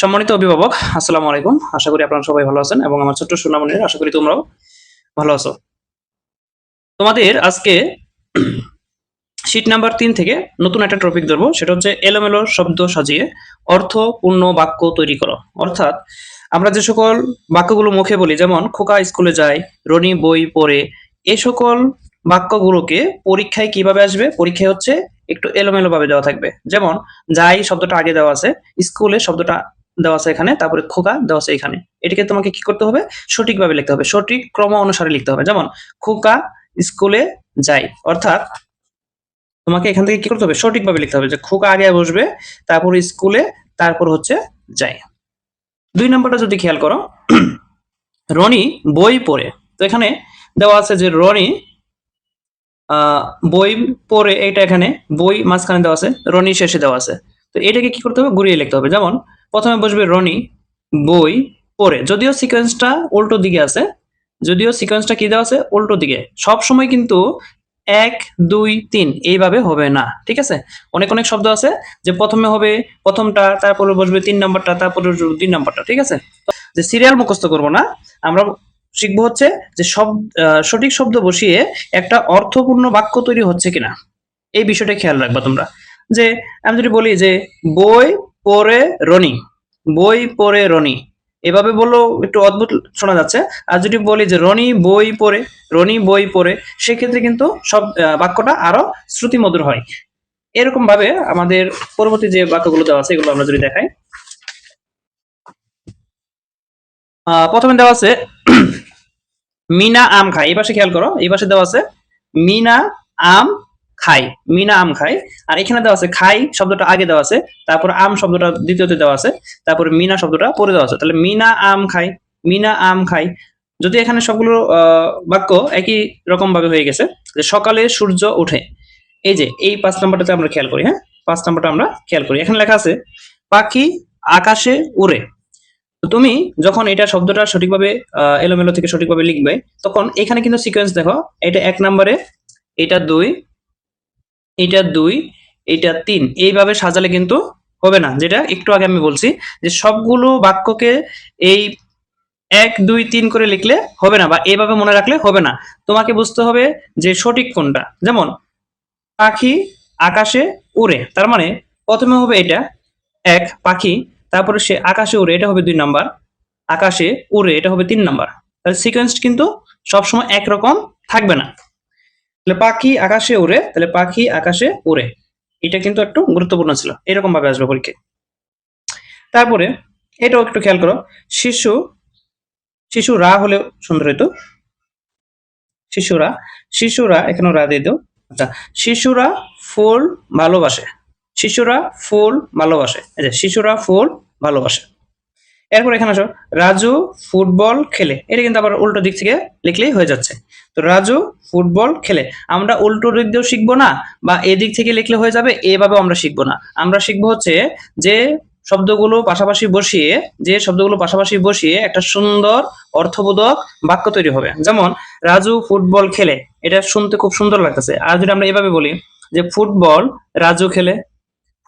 সম্মানিত অভিভাবক, আসসালামু আলাইকুম। আশা করি আপনারা সবাই ভালো আছেন এবং আমার ছোট্ট সোনামণিরা আশা করি তোমরাও ভালো আছো। তোমাদের আজকে শীট নাম্বার ৩ থেকে নতুন একটা টপিক ধরবো, সেটা হচ্ছে এলোমেলো শব্দ সাজিয়ে অর্থপূর্ণ বাক্য তৈরি করো। অর্থাৎ আমরা যে সকল বাক্যগুলো মুখে বলি, যেমন খোকা স্কুলে যায়, রনি বই পড়ে, এই সকল বাক্যগুলোকে পরীক্ষায় কিভাবে আসবে? পরীক্ষায় হচ্ছে একটু এলোমেলো ভাবে দেওয়া থাকবে। যেমন যাই শব্দটা আগে দেওয়া আছে, স্কুলে শব্দটা দেওয়া আছে এখানে, তারপরে খোকা দেওয়া আছে এখানে। এটাকে তোমাকে কি করতে হবে? সঠিকভাবে লিখতে হবে, সঠিক ক্রম অনুসারে লিখতে হবে। যেমন খোকা স্কুলে যায়, অর্থাৎ তোমাকে এখান থেকে কি করতে হবে? সঠিকভাবে লিখতে হবে যে খোকা আগে বসবে, তারপর স্কুলে, তারপর হচ্ছে যায়। ২ নম্বরটা যদি খেয়াল করো, রনি বই পড়ে, তো এখানে দেওয়া আছে যে রনি বই পড়ে, এটা এখানে বই মাঝখানে দেওয়া আছে, রনি শেষে দেওয়া আছে। তো এটাকে কি করতে হবে? ঘুরিয়ে লিখতে হবে। যেমন প্রথমে বসবে রনি বই পড়ে, যদিও সিকোয়েন্সটা উল্টো দিকে আছে, যদিও সিকোয়েন্সটা কি দেওয়া আছে? উল্টো দিকে। সব সময় কিন্তু ১ ২ ৩ এইভাবে হবে না, ঠিক আছে? অনেক অনেক শব্দ আছে যে প্রথমে হবে প্রথমটা, তারপরে বসবে ৩ নাম্বারটা, তারপরে ২ নাম্বারটা, ঠিক আছে? যে সিরিয়াল মুখস্থ করব না, আমরা শিখবো হচ্ছে যে সঠিক শব্দ বসিয়ে একটা অর্থপূর্ণ বাক্য তৈরি হচ্ছে কিনা, এই বিষয়টা খেয়াল রাখবা তোমরা। যে আমি যদি বলি যে বই পড়ে রনি, বই পড়ে রনি, এভাবে বললেও একটু অদ্ভুত শোনা যাচ্ছে। আর যদি বলি যে রনি বই পড়ে, রনি বই পড়ে, সেক্ষেত্রে কিন্তু সব বাক্যটা আরো শ্রুতিমধুর হয়। এরকম ভাবে আমাদের পরবর্তী যে বাক্যগুলো দেওয়া আছে এগুলো আমরা যদি দেখাই, প্রথমে দেওয়া আছে মিনা আম খায়। এই পাশে খেয়াল করো, এই পাশে দেওয়া আছে মিনা আম খাই, মিনা আম খাই। আর এখানে দেওয়া আছে খাই শব্দটা আগে দেওয়া আছে, তারপর আম শব্দটা দ্বিতীয়তে দেওয়া আছে, তারপর মিনা শব্দটা পরে দেওয়া আছে। তাহলে মিনা আম খাই, মিনা আম খাই। যদি এখানে সবগুলো বাক্য একই রকম ভাবে হয়ে গেছে, যে সকালে সূর্য ওঠে। এই যে এই ৫ নম্বরটাতে আমরা খেয়াল করি, হ্যাঁ ৫ নম্বরটা আমরা খেয়াল করি। এখানে লেখা আছে পাখি আকাশে উড়ে। তো তুমি যখন এটা শব্দটা সঠিকভাবে এলোমেলো থেকে সঠিকভাবে লিখবে, তখন এখানে কিন্তু সিকোয়েন্স দেখো, এটা ১ নম্বরে, এটা ২, এটা ২, এটা ৩, এইভাবে সাজালে কিন্তু হবে না। যেটা একটু আগে আমি বলছি যে সবগুলো বাক্যকে এই ১ ২ ৩ করে লিখলে হবে না, বা এইভাবে মনে রাখলে হবে না। তোমাকে বুঝতে হবে যে সঠিক কোনটা। যেমন পাখি আকাশে উড়ে, তার মানে প্রথমে হবে এটা ১ পাখি, তারপরে সে আকাশে উড়ে, এটা হবে ২ নাম্বার, আকাশে উড়ে এটা হবে ৩ নাম্বার। তাহলে সিকোয়েন্স কিন্তু সবসময় একরকম থাকবে না। তাহলে পাখি আকাশে উড়ে, তাহলে পাখি আকাশে উড়ে, এটা কিন্তু একটু গুরুত্বপূর্ণ ছিল, এরকম ভাবে আসবে পরীক্ষায়। তারপরে এটাও একটু খেয়াল করো, শিশু, শিশু রা হলে সুন্দর হইতো, শিশুরা, শিশুরা এখানে রা দিয়ে দাও। আচ্ছা, শিশুরা ফুল ভালোবাসে, শিশুরা ফুল ভালোবাসে, এই যে শিশুরা ফুল ভালোবাসে। এরপর এখানে আসো, রাজু ফুটবল খেলে, এটা কিন্তু আবার উল্টো দিক থেকে লিখলেই হয়ে যাচ্ছে। তো রাজু ফুটবল খেলে, আমরা উল্টো দিক দিয়েও শিখবো না, বা এদিক থেকে লিখলে হয়ে যাবে এভাবেও আমরা শিখবো না। আমরা শিখবো হচ্ছে যে শব্দগুলো পাশাপাশি বসিয়ে, যে শব্দগুলো পাশাপাশি বসিয়ে একটা সুন্দর অর্থবোধক বাক্য তৈরি হবে। যেমন রাজু ফুটবল খেলে, এটা শুনতে খুব সুন্দর লাগতেছে। আর যদি আমরা এভাবে বলি যে ফুটবল রাজু খেলে,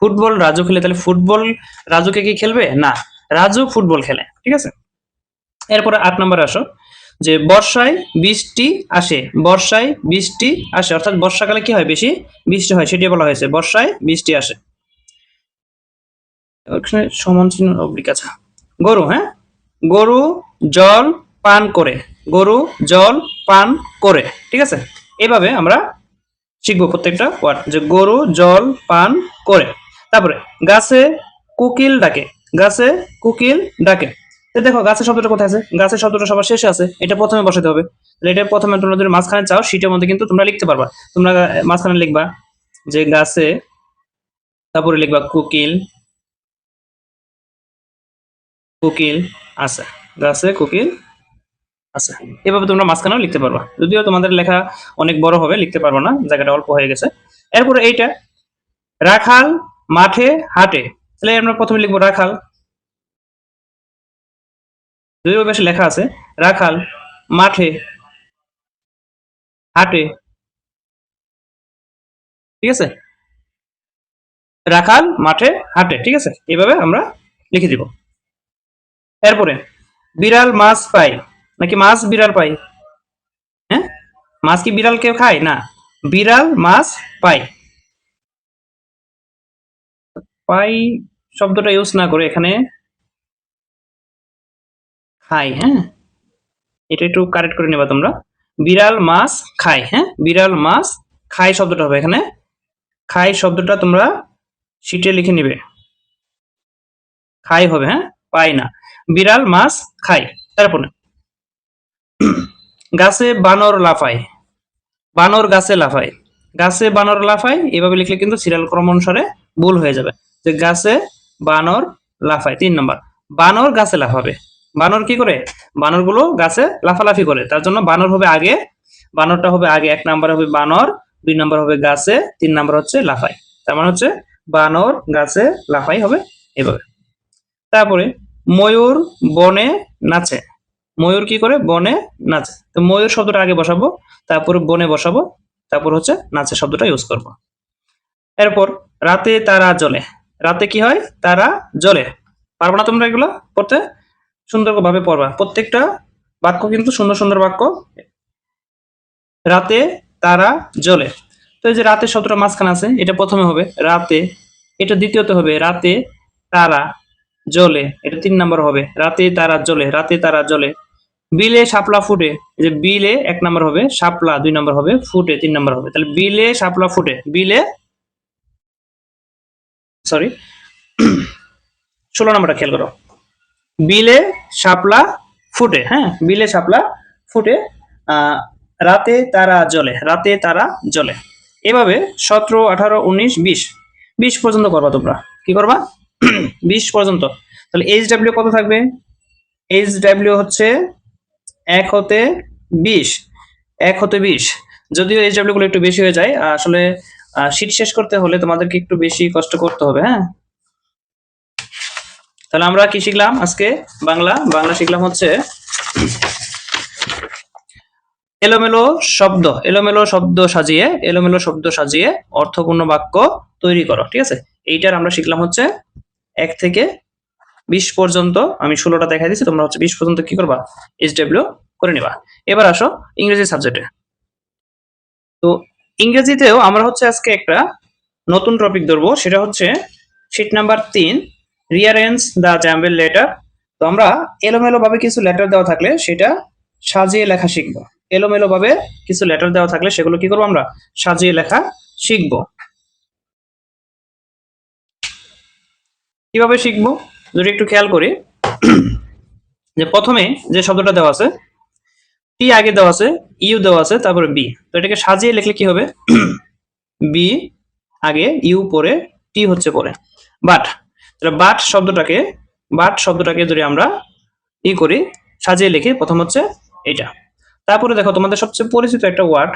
ফুটবল রাজু খেলে, তাহলে ফুটবল রাজুকে কি খেলবে? না, রাজু ফুটবল খেলে, ঠিক আছে? এরপরে ৮ নম্বরে আসো, যে বর্ষায় বৃষ্টি আসে, বর্ষায় বৃষ্টি আসে, অর্থাৎ বর্ষাকালে কি হয়? বেশি বৃষ্টি হয়, সেটি বলা হয়েছে বর্ষায় বৃষ্টি আসে। সমান চিহ্ন অবলিক, আচ্ছা। গরু, হ্যাঁ গরু জল পান করে, গরু জল পান করে, ঠিক আছে? এভাবে আমরা শিখবো প্রত্যেকটা ওয়ার্ড, যে গরু জল পান করে। তারপরে গাছে কোকিল ডাকে, গাছে কোকিল ডাকে। তো দেখো গাছের শব্দটা কোথায় আছে? গাছের শব্দটা সবার শেষে আছে, এটা প্রথমে বসাতে হবে। তাহলে এটা প্রথমে তোমরা যদি মাঝখানে চাও, শীটের মধ্যে কিন্তু তোমরা লিখতে পারবা। তোমরা মাঝখানে লিখবা যে গাছে, তারপরে লিখবা কোকিল, কোকিল আছে, গাছে কোকিল আছে। এভাবে তোমরা মাঝখানেও লিখতে পারবা, যদিও তোমাদের লেখা অনেক বড় হবে, লিখতে পারবো না, জায়গাটা অল্প হয়ে গেছে। এরপরে এইটা রাখাল মাঠে হাঁটে, তাহলে আমরা প্রথমে লিখবো রাখাল, যদি ওই পাশে লেখা আছে রাখাল মাঠে হাঁটে, ঠিক আছে? রাখাল মাঠে হাঁটে, ঠিক আছে? এইভাবে আমরা লিখে দিব। এরপরে বিড়াল মাছ পায় নাকি মাছ বিড়াল পায়? হ্যাঁ, মাছ কি বিড়াল কেউ খায়? না, বিড়াল মাছ পায়। পাই শব্দটা ইউজ না করে এখানে খায়। হ্যাঁ, এটা একটু কারেক্ট করে নেবা তোমরা। বিড়াল মাছ খায়। হ্যাঁ, বিড়াল মাছ খায় শব্দটা হবে এখানে। খায় শব্দটা তোমরা শিটে লিখে নিবে। খাই হবে, হ্যাঁ, পাই না। বিড়াল মাছ খায়। তারপরে গাছে বানর লাফায়। বানর গাছে লাফায়। গাছে বানর লাফায় এভাবে লিখলে কিন্তু সিরিয়াল ক্রম অনুসারে ভুল হয়ে যাবে। যে গাছে বানর লাফায় 3 নম্বর। বানর গাছে লাফাবে। বানর কি করে? বানরগুলো গাছে লাফালাফি করে, তার জন্য বানর হবে আগে। বানরটা হবে আগে, 1 নাম্বার হবে বানর, 2 নাম্বার হবে গাছে, 3 নাম্বার হচ্ছে লাফায়। তার মানে হচ্ছে বানর গাছে লাফাই হবে এভাবে। তারপরে ময়ূর বনে নাচে। ময়ূর কি করে? বনে নাচে। তো ময়ূর শব্দটা আগে বসাবো, তারপরে বনে বসাবো, তারপর হচ্ছে নাচে শব্দটা ইউজ করব। এরপর রাতে তারা জ্বলে। রাতে কি হয়? তারা জ্বলে। পারবো না তোমরা এগুলো পড়তে? সুন্দরভাবে পড়বা, প্রত্যেকটা বাক্য কিন্তু সুন্দর সুন্দর বাক্য। রাতে তারা জ্বলে। তো এই যে রাতে শব্দটা মাঝখানে আছে, এটা প্রথমে হবে রাতে, এটা দ্বিতীয়তে হবে রাতে তারা জ্বলে, এটা 3 নাম্বার হবে রাতে তারা জ্বলে, রাতে তারা জ্বলে। বিলে শাপলা ফুটে, এই যে বিলে 1 নাম্বার হবে, শাপলা 2 নাম্বার হবে, ফুটে 3 নাম্বার হবে। তাহলে বিলে শাপলা ফুটে, বিলে, সরি 16 নাম্বারটা খেয়াল করো। বিলে শাপলা ফুটে। হ্যাঁ, বিলে শাপলা ফুটে। রাতে তারা জ্বলে, রাতে তারা জ্বলে। এভাবে 17, 18, 19, 20, 20 পর্যন্ত করবা তোমরা। কি করবা? 20 পর্যন্ত। তাহলে এইচ ডাব্লিউ কত থাকবে? এইচ ডাব্লিউ হচ্ছে 1 হতে 20, 1 হতে 20। যদিও এইচ ডাব্লিউ গুলো একটু বেশি হয়ে যায়, আসলে শীট শেষ করতে হলে তোমাদেরকে একটু বেশি কষ্ট করতে হবে। হ্যাঁ, তাহলে আমরা কি শিখলাম আজকে? বাংলা শিখলাম হচ্ছে এলোমেলো শব্দ, এলোমেলো শব্দ সাজিয়ে, এলোমেলো শব্দ সাজিয়ে অর্থপূর্ণ বাক্য তৈরি করো। ঠিক আছে, এইটার আমরা শিখলাম হচ্ছে 1 থেকে 20 পর্যন্ত। আমি 16টা দেখাই দিচ্ছি, তোমরা হচ্ছে 20 পর্যন্ত কি করবা? এইচডব্লিউ করে নিবা। এবার আসো ইংরেজি সাবজেক্টে। তো ইংরেজিতেও আমরা হচ্ছে আজকে একটা নতুন টপিক ধরবো, সেটা হচ্ছে sheet number 3, rearrange the jumble letter. তো আমরা এলোমেলো ভাবে কিছু লেটার দেওয়া থাকলে সেটা সাজিয়ে লেখা শিখবো। এলোমেলো ভাবে কিছু লেটার দেওয়া থাকলে সেগুলো কি করবো? আমরা সাজিয়ে লেখা শিখবো। কিভাবে শিখবো যদি একটু খেয়াল করি, যে প্রথমে যে শব্দটা দেওয়া আছে, টি আগে দেওয়া আছে, ইউ দেওয়া আছে, তারপরে বি। তো এটাকে সাজিয়ে লিখলে কি হবে? বি আগে, ইউ পরে, টি হচ্ছে পরে। বাট, বাট শব্দটাকে যদি আমরা ই করি, সাজিয়ে লিখি, প্রথম হচ্ছে এটা। তারপরে দেখো তোমাদের সবচেয়ে পরিচিত একটা word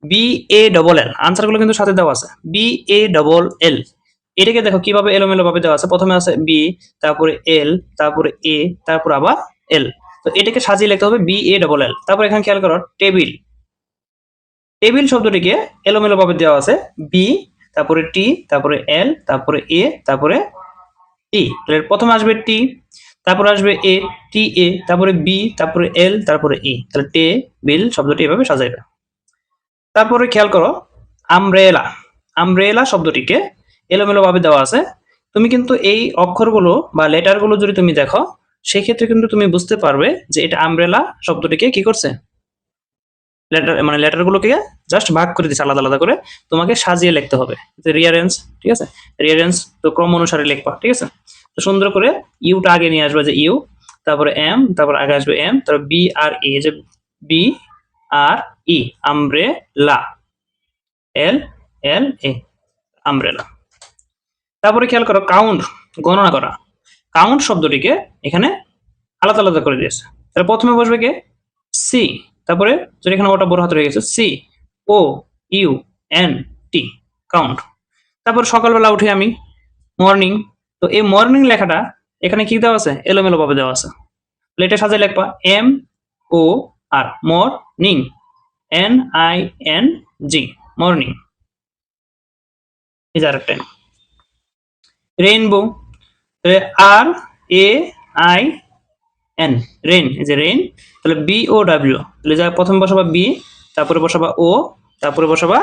B A double L, answer গুলো কিন্তু সাথে দেওয়া আছে, বি এ ডবল এল। এটাকে দেখো কিভাবে এলোমেলো ভাবে দেওয়া আছে, প্রথমে আছে বি, তারপরে এল, তারপরে এ, তারপর আবার এল। তো এটাকে সাজিয়ে লিখতে হবে বি এ ডবল এল। তারপর এখানে খেয়াল করো টেবিল, টেবিল শব্দটিকে এলোমেলো ভাবে দেওয়া আছে বি, তারপরে টি, তারপরে এল, তারপরে এ, তারপরে টি। প্রথমে আসবে টি, তারপরে আসবে এ, টি এ, তারপরে বি, তারপরে এল, তারপরে ই। তাহলে টেবিল শব্দটি এভাবে সাজাইবে। তারপরে খেয়াল করো আমব্রেলা, আমব্রেলা শব্দটিকে এলোমেলো ভাবে দেওয়া আছে। তুমি কিন্তু এই অক্ষরগুলো বা লেটারগুলো যদি তুমি দেখো, সেই ক্ষেত্রে কিন্তু তুমি বুঝতে পারবে যে এটা আমব্রেলা শব্দটিকে কি করছে, লেটার মানে লেটারগুলোকে জাস্ট ভাগ করে দিচ্ছে আলাদা আলাদা করে, তোমাকে সাজিয়ে লিখতে হবে। যে রিয়ারেঞ্জ, ঠিক আছে, রিয়ারেঞ্জ তো ক্রম অনুসারে লিখবা। ঠিক আছে, তো সুন্দর করে ইউটা আগে নিয়ে আসবে, যে ইউ, তারপরে এম, তারপর আগে আসবে এম, তারপর বি আর এ, যে বি আর ই, আমব্রেলা, এল এল এ, আমব্রেলা। তারপরে খেয়াল করো কাউন্ট, গণনা করা। কাউন্ট শব্দটিকে এখানে আলাদা আলাদা করে দিয়েছে। তাহলে প্রথমে বসবে কে? সি, তারপরে যদি এখানে ওটা বড় হাত রয়ে গেছে, সি ও ইউ এন টি, কাউন্ট। তারপর সকালবেলা উঠে আমি, মর্নিং। তো এই মর্নিং লেখাটা এখানে কি দেওয়া আছে? এলোমেলো ভাবে দেওয়া আছে। এটা সাজায় লিখবা M O R, morning, N I N G, morning. এই যে আরেকটা rainbow, R A I N, rain, এই যে রেন, তাহলে বি ও ডাব্লিউ, তাহলে যা প্রথমে বসাবা বি, তারপরে বসাবা ও, তারপরে বসাবা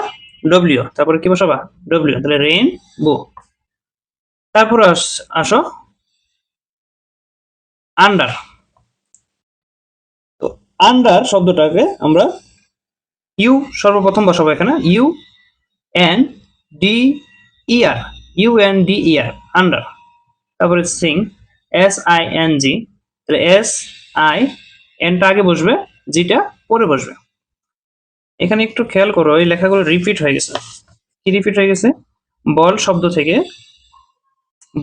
ডব্লিউ, তারপরে কি বসাবা ডব্লিউ, তাহলে রেন বো। তারপরে আসো আন্ডার। তো আন্ডার শব্দটাকে আমরা ইউ সর্বপ্রথম বসাবো এখানে, U N D E R, U N D E R, under. তারপরে sing, S I N G, তাহলে এস আই, এনটা আগে বসবে, জিটা পরে বসবে। এখানে একটু খেয়াল করো, এই লেখাগুলো রিপিট হয়ে গেছে। কি রিপিট হয়ে গেছে? বল শব্দ থেকে,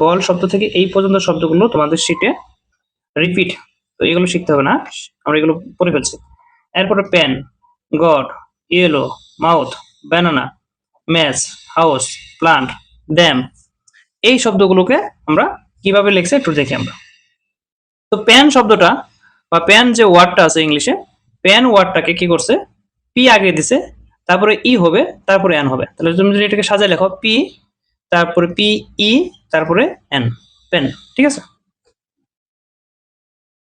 বল শব্দ থেকে এই পর্যন্ত শব্দগুলো তোমাদের শিটে রিপিট, তো এগুলো শিখতে হবে না, আমরা এগুলো পড়ে ফেলছি। এরপরে pen, god, yellow, mouth, banana, match, house, plant, dam, এই শব্দগুলোকে আমরা কিভাবে লিখছি একটু দেখি আমরা। তো প্যান শব্দটা বা প্যান যে ওয়ার্ডটা আছে ইংলিশে, প্যান ওয়ার্ডটাকে কি করছে, পি আগে দিছে, তারপরে ই হবে, তারপরে এন হবে। তাহলে তুমি যদি এটাকে সাজায় লেখো, পি তারপরে পি ই তারপরে এন, পেন, ঠিক আছে।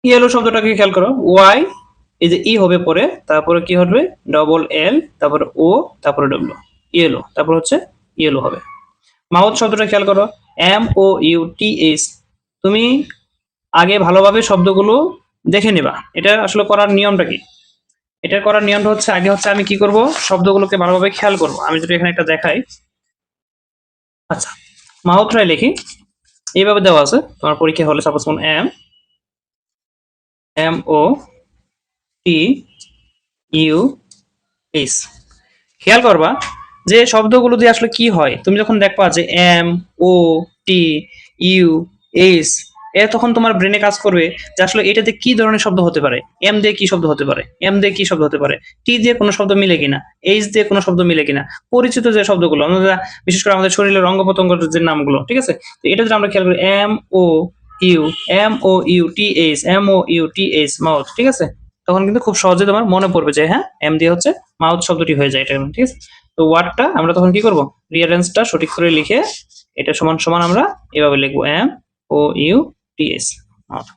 ইয়েলো শব্দটাকে খেয়াল করো, ওয়াই, এই যে ই হবে পরে, তারপরে কি হবে ডবল এল, তারপরে ও, তারপরে ডব্লিউ, ইয়েলো, তারপর হচ্ছে ইয়েলো হবে। মাউথ শব্দটা খেয়াল করো, M O U T H. তুমি আগে ভালোভাবে শব্দগুলো দেখে নেবা, এটা আসলে করার নিয়মটা কি। এটা করার নিয়মটা হচ্ছে, আগে হচ্ছে আমি কি করব, শব্দগুলোকে ভালোভাবে খেয়াল করব। আমি যদি এখানে একটা দেখাই, আচ্ছা মাউথটাই লিখি, এইভাবে দেওয়া আছে তোমার পরীক্ষা হলে, সাপোজ কোন M, M O T U H. খেয়াল করবা যে শব্দগুলো দিয়ে আসলে কি হয়, তুমি যখন দেখবা যে M O T U H, এ তখন তোমার ব্রেনে কাজ করবে যে আসলে এটাতে কি ধরনের শব্দ হতে পারে, এম দিয়ে কি শব্দ হতে পারে, এম দিয়ে কি শব্দ হতে পারে, টি দিয়ে কোনো শব্দ মিলে কিনা, এইচ দিয়ে কোনো শব্দ মিলে কিনা, পরিচিত যে শব্দগুলো আমরা, বিশেষ করে আমাদের শরীরের অঙ্গ প্রত্যঙ্গের যে নামগুলো, ঠিক আছে। তো এটা যদি আমরা খেয়াল করি, M O U, M O U T H, M O U T H, mouth, ঠিক আছে, তখন কিন্তু খুব সহজে তোমার মনে পড়বে যে হ্যাঁ এম দিয়ে হচ্ছে মাউথ শব্দটি হয়ে যায় এটা, ঠিক আছে। তো ওয়ার্ডটা আমরা তখন কি করব, রিয়ারেঞ্জটা সঠিক করে লিখে এটা সমান সমান আমরা এভাবে লিখবো, M O U T S, mouth.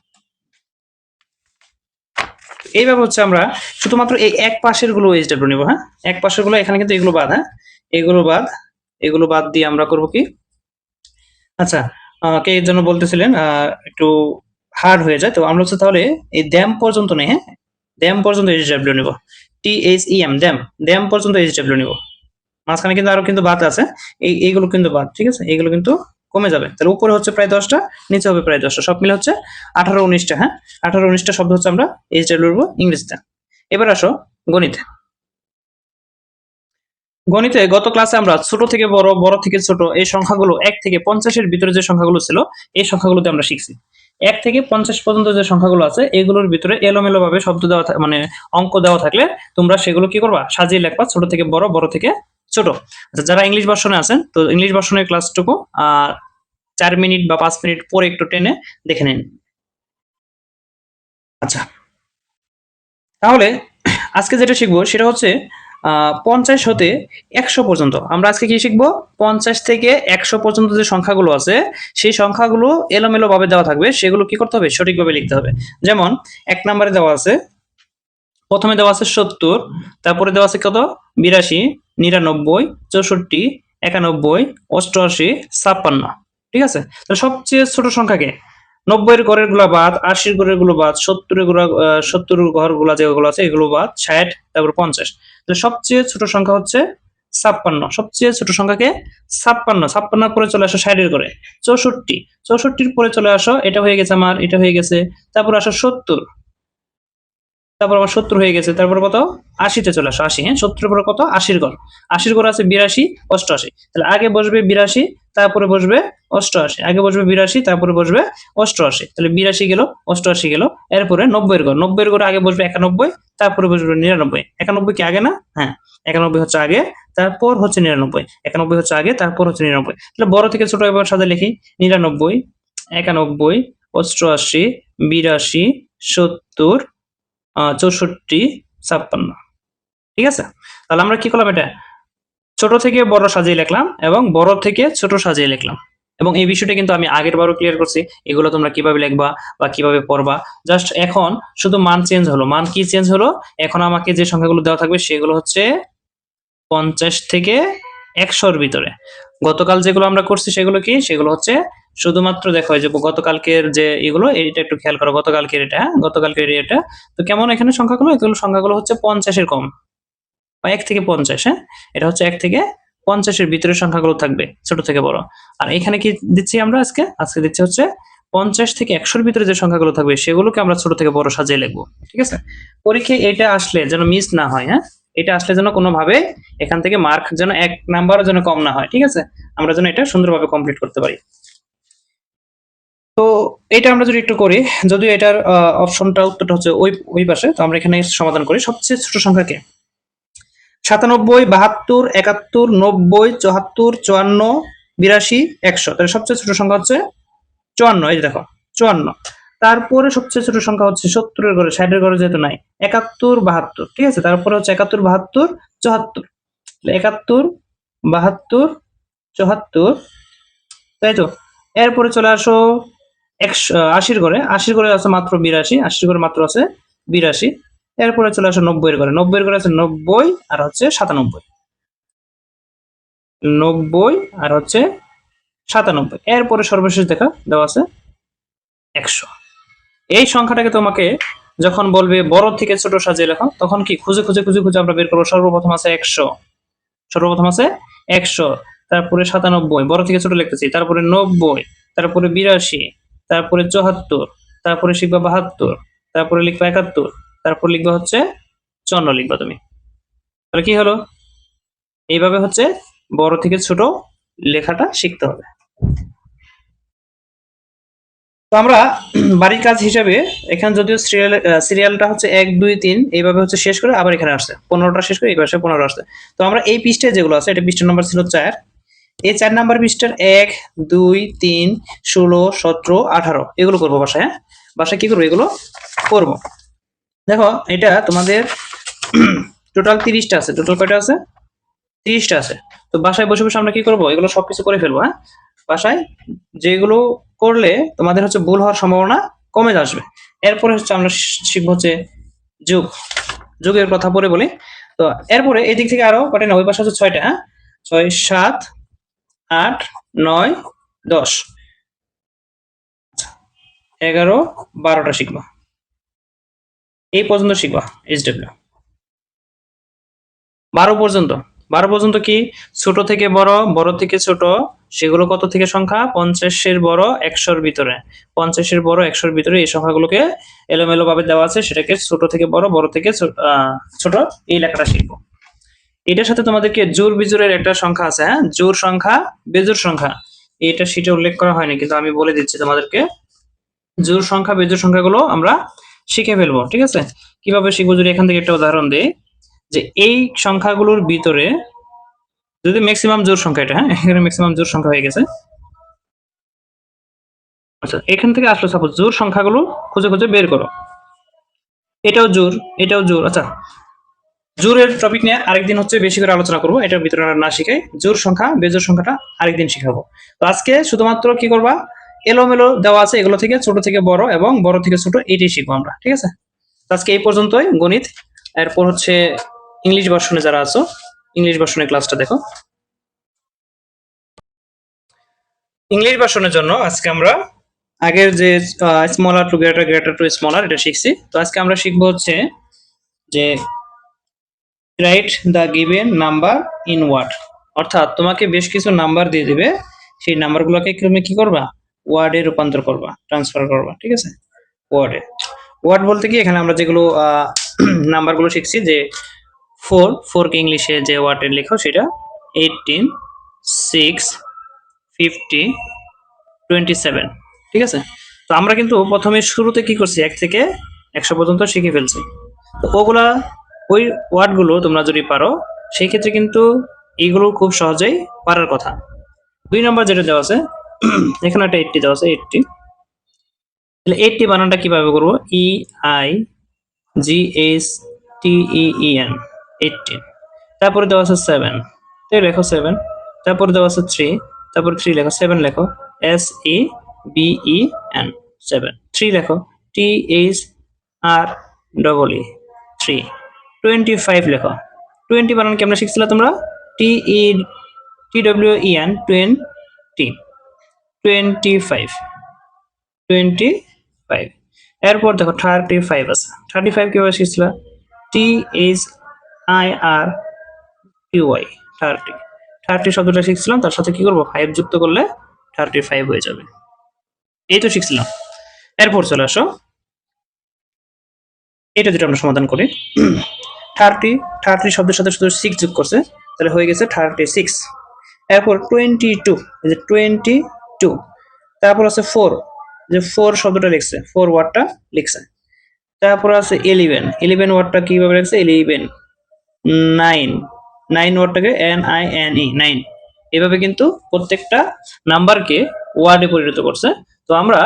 এইভাবে হচ্ছে আমরা শুধুমাত্র এই এক পাশের গুলো এইচ ডাব্লিউ নিব, হ্যাঁ এক পাশের গুলো, এখানে কিন্তু এগুলো বাদ, হ্যাঁ এগুলো বাদ, এগুলো বাদ দিয়ে আমরা করব কি, আচ্ছা কে এর জন্য বলতেছিলেন একটু হার্ড হয়ে যায়, তো আমরা হচ্ছে তাহলে এই দ্যাম পর্যন্ত নেই, হ্যাঁ দ্যাম পর্যন্ত এইচ ডাব্লিউ নিব, T H E M, them, them পর্যন্ত এইচ ডাব্লিউ নিব। মাঝখানে কিন্তু আরো কিন্তু বাদ আছে, এইগুলো কিন্তু বাদ, ঠিক আছে, এইগুলো কিন্তু কমে যাবে। তাহলে উপরে হচ্ছে প্রায় 10টা, নিচে হবে প্রায় 10টা, সব মিলে হচ্ছে 18-19টা, হ্যাঁ 18-19টা শব্দ হচ্ছে আমরা এইচ ডাব্লিউ ইংরেজিতে। এবার আসো গণিতে। গণিতে গত ক্লাসে আমরা ছোট থেকে বড়, বড় থেকে ছোট, এই সংখ্যাগুলো 1 থেকে 50-এর ভিতরে যে সংখ্যাগুলো ছিল, এই সংখ্যাগুলোতে আমরা শিখছি। 1 থেকে 50 পর্যন্ত যে সংখ্যাগুলো আছে, এগুলোর ভিতরে এলোমেলো ভাবে শব্দ দেওয়া মানে অঙ্ক দেওয়া থাকলে তোমরা সেগুলো কি করবা, সাজিয়ে লিখবা, ছোট থেকে বড়, বড় থেকে ছোট। আচ্ছা যারা ইংলিশ ভার্সনে আছেন, তো ইংলিশ ভার্সনের ক্লাসটুকু 4 মিনিট বা 5 মিনিট পরে একটু টেনে দেখে নিন। আচ্ছা তাহলে আজকে যেটা শিখবো সেটা হচ্ছে 50 হতে 100 পর্যন্ত। আমরা আজকে কি শিখবো, 50 থেকে 100 পর্যন্ত যে সংখ্যাগুলো আছে, সেই সংখ্যাগুলো এলোমেলো ভাবে দেওয়া থাকবে, সেগুলো কি করতে হবে, সঠিকভাবে লিখতে হবে। যেমন 1 নম্বরে দেওয়া আছে, প্রথমে দেওয়া আছে 70, তারপরে দেওয়া আছে কত, 82, 99, 64, 91, 88, 56, ঠিক আছে। তাহলে সবচেয়ে ছোট সংখ্যাকে, 90-এর ঘরের গুলা বাদ, 80-এর ঘরের গুলো বাদ, 70-এর গুলা 70-এর ঘর গুলা যেগুলো আছে এগুলো বাদ, 60, তারপর 50। তাহলে সবচেয়ে ছোট সংখ্যা হচ্ছে 56, সবচেয়ে ছোট সংখ্যাকে 56, 56 পরে চলে আসো 60-এর ঘরে, 64, 64-র পরে চলে আসো, এটা হয়ে গেছে আমার, এটা হয়ে গেছে, তারপর আসো 70, তারপর আবার 70 হয়ে গেছে, তারপর কত, 80-তে চলে আসো, 80, হ্যাঁ 70-এর পরে কত, 80-এর ঘর, 80-এর ঘর আছে 82, 88, তাহলে আগে বসবে 82, তারপরে বসবে 88, আগে বসবে 82, তারপরে বসবে 88, তাহলে 82 গেল, 88 গেল, এরপরে 90-এর ঘর, 90-এর ঘরে আগে বসবে 91, তারপরে বসবে 99, 91 কি আগে না, হ্যাঁ 91 হচ্ছে আগে, তারপর হচ্ছে 99, 91 হচ্ছে আগে, তারপর হচ্ছে 99। তাহলে বড় থেকে ছোট এবার সাথে লিখি, 99, 91, 88, 82, 70, 64, 56, ঠিক আছে। তাহলে আমরা কি করলাম, এটা ছোট থেকে বড় সাজিয়ে লিখলাম এবং বড় থেকে ছোট সাজিয়ে লিখলাম, এবং এই বিষয়টা কিন্তু আমি আগের বারও ক্লিয়ার করছি, এগুলো তোমরা কিভাবে লিখবা বা কিভাবে পড়বা। জাস্ট এখন শুধু মান চেঞ্জ হলো। মান কি চেঞ্জ হলো? এখন আমাকে যে সংখ্যাগুলো দেওয়া থাকবে সেগুলো হচ্ছে 50 থেকে 100-র ভিতরে। গতকাল যেগুলো আমরা করছি সেগুলো কি? সেগুলো হচ্ছে শুধুমাত্র দেখো যে গতকালকের যে এগুলো, এটা একটু খেয়াল করো, গতকালকের এটা, গতকালকের এটা। তো কেমন এখানে সংখ্যাগুলো? এগুলো সংখ্যাগুলো হচ্ছে 50-এর কম বা 1 থেকে 50, হ্যাঁ, এটা হচ্ছে 1 থেকে 50-এর ভিতরে সংখ্যাগুলো থাকবে, ছোট থেকে বড়। আর এখানে কি দিচ্ছি আমরা আজকে দিচ্ছি হচ্ছে 50 থেকে 100-র ভিতরে যে সংখ্যাগুলো থাকবে সেগুলোকে আমরা ছোট থেকে বড় সাজিয়ে লিখবো, ঠিক আছে? পরীক্ষায় এটা আসলে যেন মিস না হয়, হ্যাঁ, এটা আসলে যেন কোনোভাবে এখান থেকে মার্ক যেন 1 নাম্বারও যেন কম না হয়, ঠিক আছে? আমরা যেন এটা সুন্দরভাবে কমপ্লিট করতে পারি। তো এটা আমরা যদি একটু করি, যদিও এটার অপশনটা উত্তরটা হচ্ছে ওই পাশে, তো আমরা এখানে সমাধান করি। সবচেয়ে ছোট সংখ্যাকে 97, 72, 71, 90, 74, 54, 82, 100। তাহলে সবচেয়ে ছোট সংখ্যা হচ্ছে 54। এই যে দেখো 54। তারপরে সবচেয়ে ছোট সংখ্যা হচ্ছে 70-এর ঘরে, 60-এর ঘরে যেহেতু নাই, 71, 72, ঠিক আছে? তারপরে হচ্ছে 71, 72, 74। 71, 72, 74, তাই তো? এরপরে চলে আসো 80-এর ঘরে, 80-এর ঘরে আছে মাত্র 82, 80-এর ঘরে মাত্র আছে 82। এরপরে চলে আসো 90-এর ঘরে, 90-এর ঘরে আছে 90 আর হচ্ছে 97, 90 আর হচ্ছে 97। এরপরে সর্বশেষ দেওয়া আছে 100। এই সংখ্যাটাকে তোমাকে যখন বলবে বড় থেকে ছোট সাজিয়ে লেখো, তখন কি খুঁজে খুঁজে খুঁজে খুঁজে আমরা বের করবো। সর্বপ্রথম আছে 100, সর্বপ্রথম আছে 100, তারপরে 97, বড় থেকে ছোট লিখতেছি, তারপরে 90, তারপরে 82, তারপরে 74, তারপরে শিখবা 72, তারপরে লিখবা 71, তারপর লিখবা হচ্ছে 54 লিখবা তুমি। তাহলে কি হলো? এইভাবে হচ্ছে বড় থেকে ছোট লেখাটা শিখতে হবে। তো আমরা বাড়ির কাজ হিসাবে এখানে যদিও সিরিয়ালটা হচ্ছে 1 2 3 এইভাবে হচ্ছে শেষ করে আবার এখানে আসছে 15টা শেষ করে এই পাশে 15 আসছে। তো আমরা এই পৃষ্ঠায় যেগুলো আছে, এটা পৃষ্ঠা নাম্বার ছিল 4, এই 4 নাম্বার পৃষ্ঠার 1 2 3 16 17 18 এগুলো করবো বাসায়। হ্যাঁ, বাসায় কি করবো? এগুলো করবো। দেখো এটা তোমাদের টোটাল 30টা আছে। টোটাল কয়টা আছে? 30টা আছে। তো বাসায় বসে বসে আমরা কি করবো? এগুলো সবকিছু করে ফেলবো। হ্যাঁ, বাসায় যেগুলো করলে তোমাদের হচ্ছে ভুল হওয়ার সম্ভাবনা কমে আসবে। এরপরে হচ্ছে আমরা শিখবো হচ্ছে যুগের কথা পরে বলি। তো এরপরে এই দিক থেকে আরো কটা না, ওই পাশে হচ্ছে 6টা। হ্যাঁ, 6 7 8 9 10 11 12টা শিখবা। এই পর্যন্ত শিখবা এইচডব্লিউ 12 পর্যন্ত। 12 পর্যন্ত কি? ছোট থেকে বড়, বড় থেকে ছোট, সেগুলো কত থেকে সংখ্যা? 50-এর বড় 100-র ভিতরে, 50-এর বড় 100-র ভিতরে এই সংখ্যাগুলোকে এলোমেলো ভাবে দেওয়া আছে, সেটাকে ছোট থেকে বড়, বড় থেকে ছোট এই লেখাটা শিখবো। এটার সাথে তোমাদেরকে জোড় বিজোড়ের একটা সংখ্যা আছে। হ্যাঁ, জোড় সংখ্যা বেজোড় সংখ্যা, এটা সেটা উল্লেখ করা হয়নি, কিন্তু আমি বলে দিচ্ছি তোমাদেরকে। জোড় সংখ্যা বেজোড় সংখ্যাগুলো আমরা শিখে ফেলবো, ঠিক আছে? কিভাবে শিখবো? যদি এখান থেকে একটা উদাহরণ দিই, যে এই সংখ্যাগুলোর ভিতরে যদি ম্যাক্সিমাম জোড় সংখ্যা, এটা, হ্যাঁ, এখানে ম্যাক্সিমাম জোড় সংখ্যা হয়ে গেছে। আচ্ছা, এখান থেকে আসলে সাপোজ জোড় সংখ্যাগুলো খুঁজে খুঁজে বের করো। এটাও জোড়, এটাও জোড়। আচ্ছা, জোড়ের টপিক নিয়ে আরেকদিন হচ্ছে বেশি করে আলোচনা করবো, এটার ভিতরে না শিখাই। জোড় সংখ্যা বেজোড় সংখ্যাটা আরেকদিন শিখাবো। তো আজকে শুধুমাত্র কি করবা? এলোমেলো দেওয়া আছে, এগুলো থেকে ছোট থেকে বড় এবং বড় থেকে ছোট এটাই শিখবো আমরা, ঠিক আছে? আজকে এই পর্যন্তই গণিত। এরপর হচ্ছে ইংলিশ ভার্সনে যারা আছো, ইংলিশ ভার্সনের ক্লাসটা দেখো। ইংলিশ ভার্সনের জন্য আজকে আমরা আগের যে smaller to greater, greater to smaller এটা শিখছি। তো আজকে আমরা শিখবো হচ্ছে যে write the given number in word, অর্থাৎ তোমাকে বেশ কিছু নাম্বার দিয়ে দিবে, সেই নাম্বারগুলোকে তুমি কি করবা? ওয়ার্ডে রূপান্তর করবা, ট্রান্সফার করবা, ঠিক আছে? ওয়ার্ডে। ওয়ার্ড বলতে কি, এখানে আমরা যেগুলো নাম্বারগুলো শিখছি, যে 4 কে ইংলিশে যে ওয়ার্ডে লেখো সেটা 18 6 50 27, ঠিক আছে? তো আমরা কিন্তু প্রথমে শুরুতে কি করছি, 1 থেকে 100 পর্যন্ত শিখে ফেলছি। তো ওগুলা ওই ওয়ার্ডগুলো তোমরা যদি পারো, সেই ক্ষেত্রে কিন্তু এইগুলো খুব সহজেই পারার কথা। 2 নম্বর যেটা দেওয়া আছে, এখানে একটা 80 দেওয়া আছে, 80। তাহলে 80 বানানটা কিভাবে করবো? EIGHTEEN, 18। তারপরে দেওয়া আছে 7, তাই লেখো 7। তারপরে দেওয়া আছে 3, তারপরে 3 লেখো, 7 লেখো। SEBEN 7 3 লেখো THREE 3 25 লেখো 20 বানান কেমনে শিখছিলে তোমরা TWEN 20 25 25 এরপর দেখো 35 আছে 35 কিভাবে শিখছিলা THIRTY 30 30 শব্দটা শিখছিলাম তার সাথে কি করব 5 যুক্ত করলে 35 হয়ে যাবে এই তো শিখছিলাম এরপর চলে আসো এটা যেটা আমরা সমাধান করি 30 শব্দের সাথে শুধু 6 যোগ করছে তাহলে হয়ে গেছে 36 এরপর 22 এই যে 22 তারপর আছে 4 যে 4 শব্দটা লিখছে 4 ওয়ার্ডটা লিখছে তারপর আছে 11 ওয়ার্ডটা কিভাবে লিখছে 11 9 9 ওয়ার্ডটাকে NINE 9 এভাবে কিন্তু প্রত্যেকটা নাম্বারকে ওয়ার্ডে পরিণত করছে তো আমরা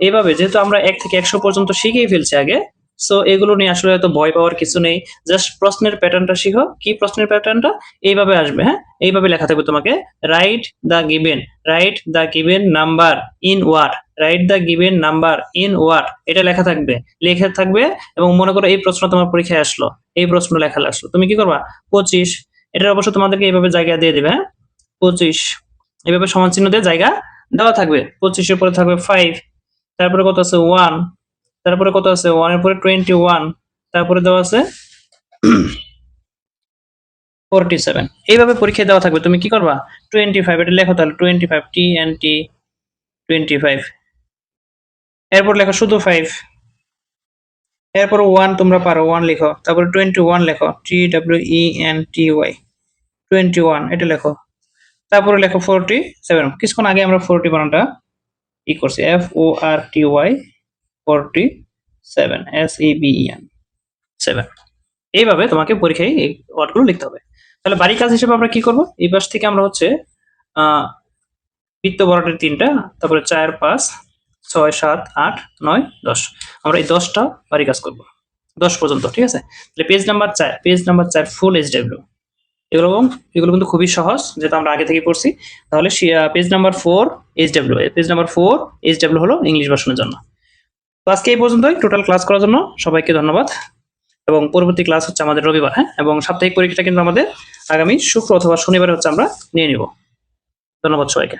এইভাবে যেহেতু আমরা 1 থেকে 100 পর্যন্ত শিখেই ফেলছি আগে সো এগুলো নিয়ে আসলে এত ভয় পাওয়ার কিছু নেই জাস্ট প্রশ্নের প্যাটার্নটা শিখো কি প্রশ্নের প্যাটার্নটা এইভাবে আসবে হ্যাঁ এইভাবে লেখা থাকবে তোমাকে write the given number in word write the given number in word এটা লেখা থাকবে এবং মনে করো এই প্রশ্ন তোমার পরীক্ষায় আসলো এই প্রশ্ন লেখা আসলো তুমি কি করবা 25 এটা অবশ্য তোমাদেরকে এইভাবে জায়গা দিয়ে দিবে হ্যাঁ 25 এইভাবে সমান চিহ্ন দিয়ে জায়গা দেওয়া থাকবে 25 এর পরে থাকবে 5 তারপরে কত আছে 1 তারপরে কত আছে 1 এর পরে 21 তারপরে দেওয়া আছে 47 এইভাবে পরীক্ষায় দেওয়া থাকবে তুমি কি করবা 25 এটা লেখো তাহলে 25 TNT 25 এরপর লেখো শুধু 5 এরপর 1 তোমরা পারো 1 লিখো তারপরে 21 লেখো TWENTY 21 এটা লেখো তারপরে লেখো 47 কিছুক্ষণ আগে আমরা 40 বানানটা ই করছি FORTY 47 SEBEN 7 এইভাবে তোমাকে পরীক্ষায় এই ওয়ার্ডগুলো লিখতে হবে তাহলে বাড়ি কাজ হিসেবে আমরা কি করব এই পাশ থেকে আমরা হচ্ছে বৃত্ত বরাটের 3টা তারপরে 4 5 6 7 8 9 10 আমরা এই 10টা বাড়ি কাজ করব 10 পর্যন্ত ঠিক আছে তাহলে পেজ নাম্বার 4 ফুল SW এগুলো কিন্তু খুবই সহজ যেটা আমরা আগে থেকে পড়ছি তাহলে page number 4 SW page number 4 SW হলো ইংলিশ ভার্সনের জন্য তো আজকে এই পর্যন্তই টোটাল ক্লাস করার জন্য সবাইকে ধন্যবাদ এবং পরবর্তী ক্লাস হচ্ছে আমাদের রবিবার হ্যাঁ এবং সাপ্তাহিক পরীক্ষাটা কিন্তু আমাদের আগামী শুক্র অথবা শনিবার হচ্ছে আমরা নিয়ে নিব ধন্যবাদ সবাইকে